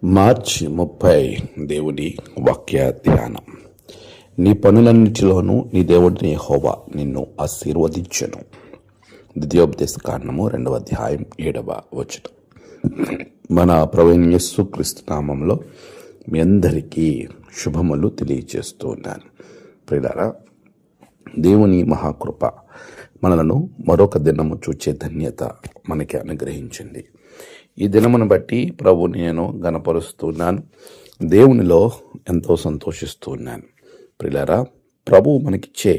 మార్చి 30 దేవుడి వాక్య ధ్యానం. నీ పనులన్నిటిలోనూ నీ దేవుడిని యెహోవా నిన్ను ఆశీర్వదించెను. ద్వితీయోపదేశ కాండము 2వ అధ్యాయం 7వ వచనం. మన ప్రభువైన యేసుక్రీస్తు నామములో మీ అందరికీ శుభములు తెలియజేస్తూ ఉన్నాను. ప్రియులారా, దేవుని మహాకృప మనలను మరొక దినము చూచే ధన్యత మనకి అనుగ్రహించింది. ఈ దినమును బట్టి ప్రభుని నేను గణపరుస్తున్నాను, దేవునిలో ఎంతో సంతోషిస్తూ ఉన్నాను. ప్రియులారా, ప్రభువు మనకిచ్చే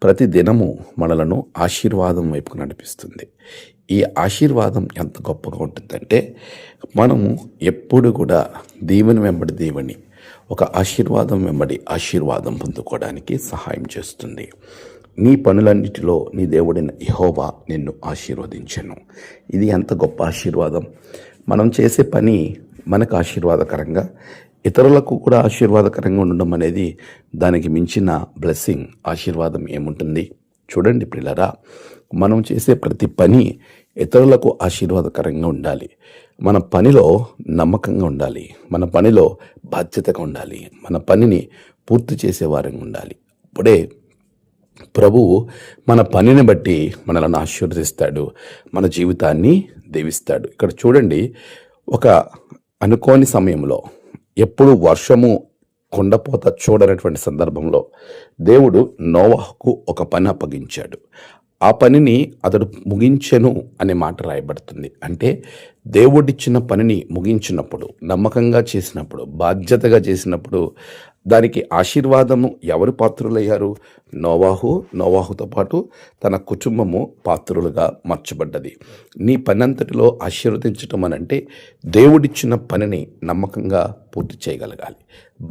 ప్రతి దినము మనలను ఆశీర్వాదం వైపుకు నడిపిస్తుంది. ఈ ఆశీర్వాదం ఎంత గొప్పగా ఉంటుందంటే, మనము ఎప్పుడు కూడా దీవెని వెంబడి దీవెని, ఒక ఆశీర్వాదం వెంబడి ఆశీర్వాదం పొందుకోవడానికి సహాయం చేస్తుంది. నీ పనులన్నిటిలో నీ దేవుడైన యెహోవా నిన్ను ఆశీర్వదించెను. ఇది ఎంత గొప్ప ఆశీర్వాదం! మనం చేసే పని మనకు ఆశీర్వాదకరంగా, ఇతరులకు కూడా ఆశీర్వాదకరంగా ఉండడం అనేది దానికి మించిన బ్లెస్సింగ్, ఆశీర్వాదం ఏముంటుంది? చూడండి ప్రియులారా, మనం చేసే ప్రతి పని ఇతరులకు ఆశీర్వాదకరంగా ఉండాలి. మన పనిలో నమ్మకంగా ఉండాలి, మన పనిలో బాధ్యతగా ఉండాలి, మన పనిని పూర్తి చేసేవారంగా ఉండాలి. అప్పుడే ప్రభువు మన పనిని బట్టి మనల్ని ఆశీర్వదిస్తాడు, మన జీవితాన్ని దీవిస్తాడు. ఇక్కడ చూడండి, ఒక అనుకోని సమయంలో, ఎప్పుడు వర్షము కొండపోత చూడనటువంటి సందర్భంలో దేవుడు నోవాహుకు ఒక పని అప్పగించాడు. ఆ పనిని అతడు ముగించెను అనే మాట రాయబడుతుంది. అంటే దేవుడిచ్చిన పనిని ముగించినప్పుడు, నమ్మకంగా చేసినప్పుడు, బాధ్యతగా చేసినప్పుడు దానికి ఆశీర్వాదము ఎవరు పాత్రులయ్యారు? నోవాహుతో పాటు తన కుటుంబము పాత్రులుగా మార్చబడ్డది. నీ పని అంతటిలో ఆశీర్వదించటం అనంటే దేవుడిచ్చిన పనిని నమ్మకంగా పూర్తి చేయగలగాలి,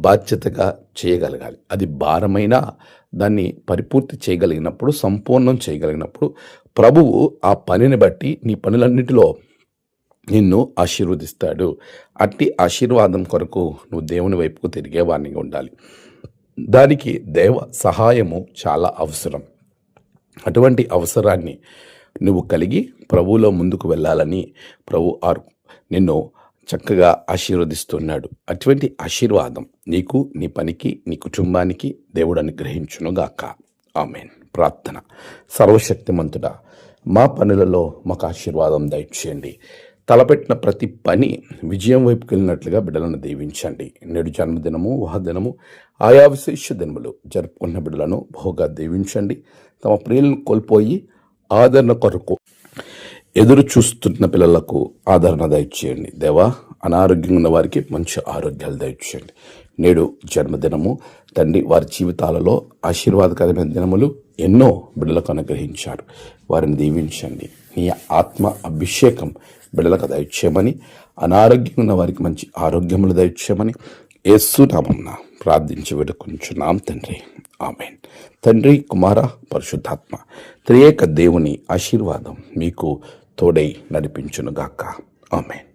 బాధ్యతగా చేయగలగాలి. అది భారమైనా దాన్ని పరిపూర్తి చేయగలిగినప్పుడు, సంపూర్ణం చేయగలిగినప్పుడు ప్రభువు ఆ పనిని బట్టి నీ పనులన్నిటిలో నిన్ను ఆశీర్వదిస్తాడు. అట్టి ఆశీర్వాదం కొరకు నువ్వు దేవుని వైపుకు తిరిగేవాడిగా ఉండాలి. దానికి దేవ సహాయము చాలా అవసరం. అటువంటి అవసరాన్ని నువ్వు కలిగి ప్రభువులో ముందుకు వెళ్ళాలని ప్రభు నిన్ను చక్కగా ఆశీర్వదిస్తున్నాడు. అటువంటి ఆశీర్వాదం నీకు, నీ పనికి, నీ కుటుంబానికి దేవుడు అనుగ్రహించునుగాక. ఆమేన్. ప్రార్థన. సర్వశక్తిమంతుడా, మా పనులలో మాకు ఆశీర్వాదం దయచేయండి. తలపెట్టిన ప్రతి పని విజయం వైపుకి వెళ్ళినట్లుగా బిడ్డలను దీవించండి. నేడు జన్మదినము, వివాహదినము, ఆయా విశేష దినములు జరుపుకున్న బిడ్డలను బహుగా దీవించండి. తమ ప్రియులను కోల్పోయి ఆదరణ కొరకు ఎదురు చూస్తున్న పిల్లలకు ఆదరణ దయచేయండి. దేవా, అనారోగ్యంగా ఉన్న వారికి మంచి ఆరోగ్యాలు దయచేయండి. నేడు జన్మదినము తండ్రి, వారి జీవితాలలో ఆశీర్వాదకరమైన దినములు ఎన్నో బిడ్డలకు అనుగ్రహించారు. వారిని దీవించండి. నీ ఆత్మ అభిషేకం బిడ్డలకు దయచేయమని, అనారోగ్యంగా ఉన్న వారికి మంచి ఆరోగ్యములు దయచేయమని యేసు నామమున ప్రార్థించి వేడుకొంచున్నాం తండ్రి. ఆమేన్. తండ్రి, కుమార, పరిశుద్ధాత్మ త్రియేక దేవుని ఆశీర్వాదం మీకు తోడై నడిపించునుగాక. ఆమేన్.